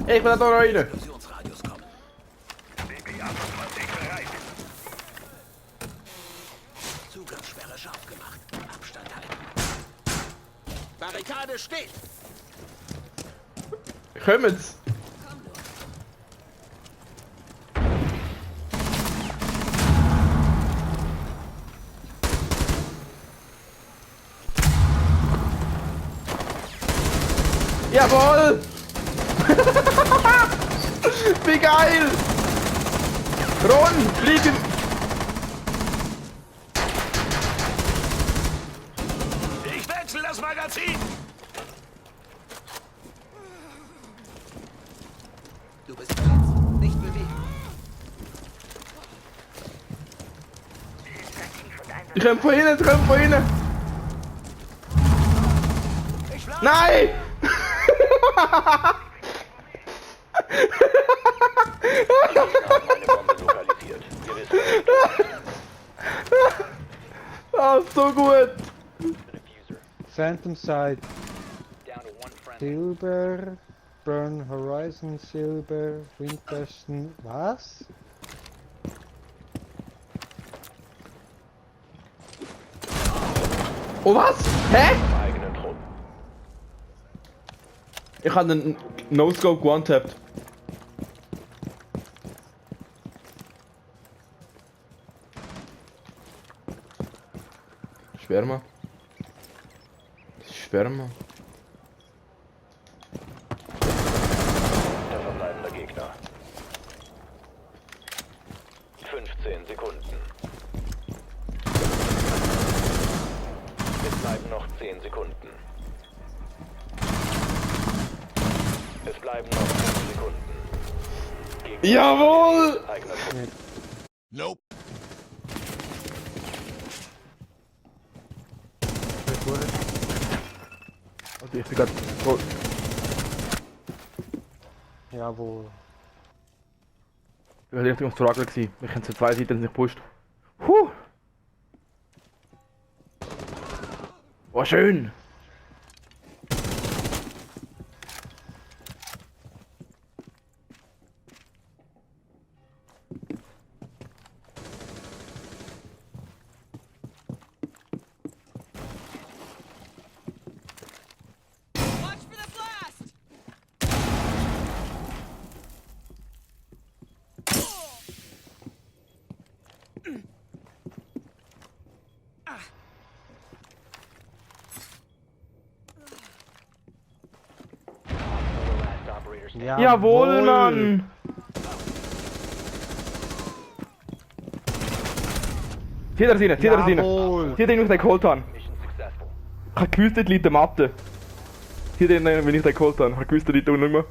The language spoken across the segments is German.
Ich will da rein! Explosionsradius kommen. DP-28 bereit. Zugangssperre scharf gemacht. Abstand halten. Barrikade steht. Kommen's! Jawohl! Wie geil! Ron, fliegen! Ich wechsle das Magazin. Du bist verletzt. Nicht bewegen. Ich komm von hinten, ich komm von hinten! Ich schlage. Nein! Meine Bombe lokalisiert. Wir wissen Ah, so gut! Phantom Side, down to one friend. Silber, Burn Horizon Silber, Windwesten, was? Oh was? Hä? Eigenen Trupp. Ich habe einen No-Scope one-tapped. Schwärmer. Schwärmer. Der verbleibende Gegner. 15 Sekunden. Es bleiben noch 10 Sekunden. Es bleiben noch 5 Sekunden. Gegner Jawohl! eigener Trupp. Nope. Also ich bin grad voll. Jawohl. Ich war richtig am Struggle gewesen. Wir haben zu zwei Seiten nicht gepusht. Huh! Oh schön! Watch for the blast! Last operator standing. Jawohl, Mann! Zieh das rein, zieh das rein! Jawohl. Zieh den, wenn ich den geholt habe. Mission successful. Ich hab gewusst, dort liegt der Matte. Zieh den, wenn ich den geholt habe. Ich hab gewusst, der liegt da unten.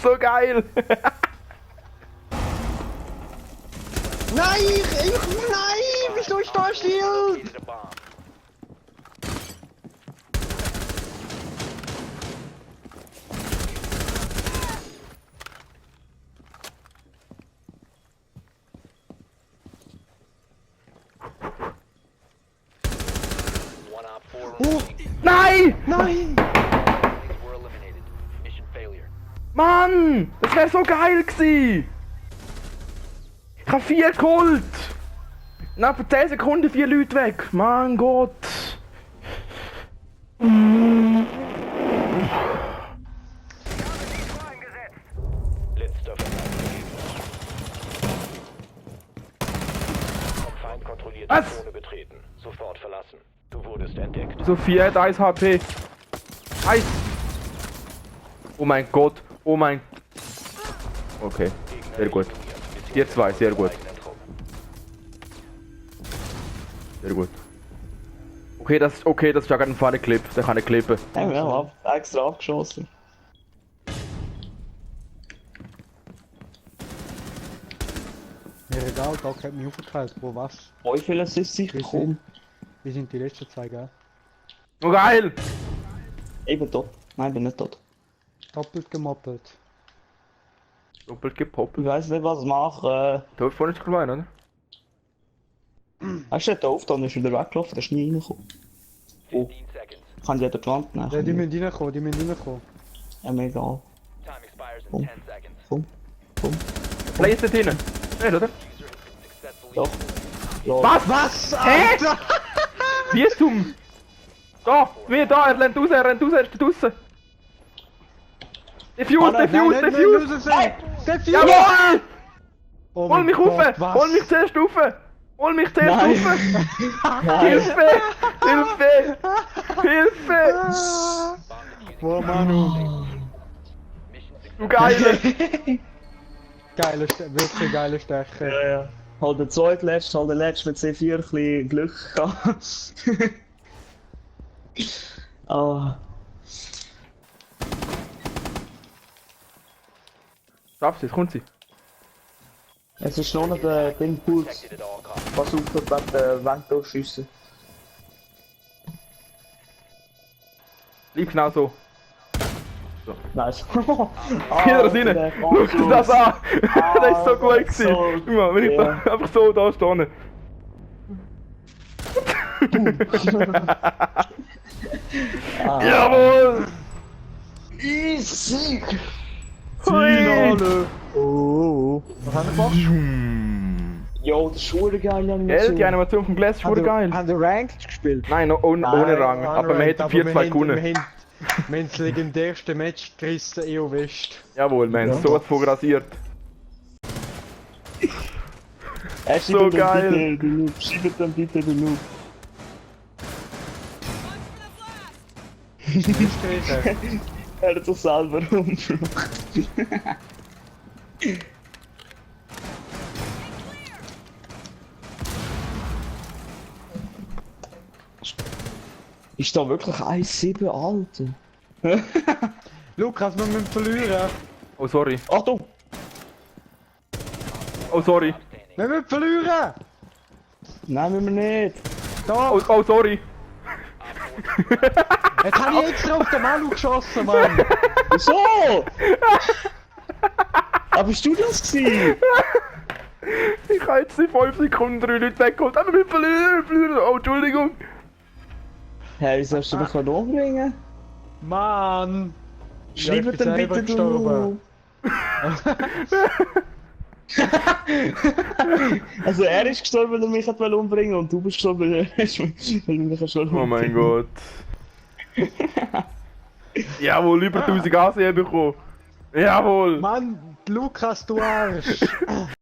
So geil! Nein, nein, wieso ist da ein Schild? Located a bomb. One op 4 remaining. Nein! Nein! Enemies were eliminated. Mission failure. Mann! Das wäre so geil gewesen! Ich hab 4 geholt! Nach 10 Sekunden 4 Leute weg! Mein Gott! Letzter verbleibender Gegner. Vom Feind kontrollierte Was? Zone betreten. Sofort verlassen. Du wurdest entdeckt. Sophia hat 1 HP. 1! Oh mein Gott! Oh mein... Okay, sehr gut. Ihr zwei, sehr gut. Eigenen Trupp. Sehr gut. Okay, das ist ja gerade ein Fahrclip. Der kann ich klippen. Haben wir auch extra abgeschossen. Mir egal, da hat mich aufgeklärt, wo was. Wie viele sind sicher Wir gekommen? Wir sind die letzten zwei, gell? Oh geil! Ich bin tot. Nein, ich bin nicht tot. Doppelt gemoppelt. Doppelt Ich gepoppelt. weiß nicht, was ich mache. Da vorne ist klein, oder? Hast du den auf, dann ist er wieder weggelaufen, der ist nie reingekommen. Oh, 15 seconds. kann jeder die Wand nehmen? Ja, die müssen reinkommen, die müssen reinkommen. Ja, mir egal. Time expires Oh. in 10 seconds. Komm. Play ist dort hinten. Nicht, oder? Successfully Doch. Los. Was? Alter! Wie zum... Da! Wie da? Er rennt raus, er ist draussen! Defuse, defuse! Jawohl! Oh Hol mein mich Gott, rauf! was? Hol mich zuerst rauf! Hol mich zuerst Nein. rauf! Nein. Hilfe! Hilfe! Hilfe! Oh Manu. Du Geile! Wirklich geile Stecher. Ja, ja. Halt der zweitletzte, halt der letzte mit C4 ein bisschen Glück gehabt. Ah. Schaffst du, jetzt kommt sie. Es ist noch nicht der Ding Puls. protected at all costs. Pass auf, dort wird der Wand durchschiessen. Bleib genau so. Nice. Wieder rein! Schau dir das an! Das ist so gut gewesen! Guck mal, wenn ich Ja. da einfach so da stehe. Jawohl! Easy! Hui! Oh. Was haben wir gemacht? Jo, das ist schon geil, Gell, die Animation vom Glass ist schon geil. Haben wir Ranked gespielt? Nein, ohne Rang. Aber wir hätten 4-2 gewonnen. Wir haben das legendärste Match gerissen, EO West. Jawohl, wir haben so etwas rasiert. So geil. Schiebt dann bitte den Noob. Er hat sich selber umgebracht. Ist da wirklich 1,7 Alter? Lukas, wir müssen verlieren. Oh, sorry. Achtung! Oh, sorry. Wir müssen verlieren! Nein, müssen wir nicht! Oh, oh sorry. Jetzt habe ich extra auf den Manu geschossen, Mann! Wieso? Aber bist du das gewesen? Ich habe jetzt in 5 Sekunden 3 Leute weggeholt. Aber wir verlieren. Oh, Entschuldigung. Hey, wie sollst du dich umbringen? Mann! Ja, ich Schreib bin dann selber bitte gestorben. Also er ist gestorben, weil er mich hat umbringen und du bist gestorben, weil du mich hast Oh umbringen. mein Gott. Jawohl, über 1000 AC bekommen. Jawohl. Mann, Lukas, du Arsch!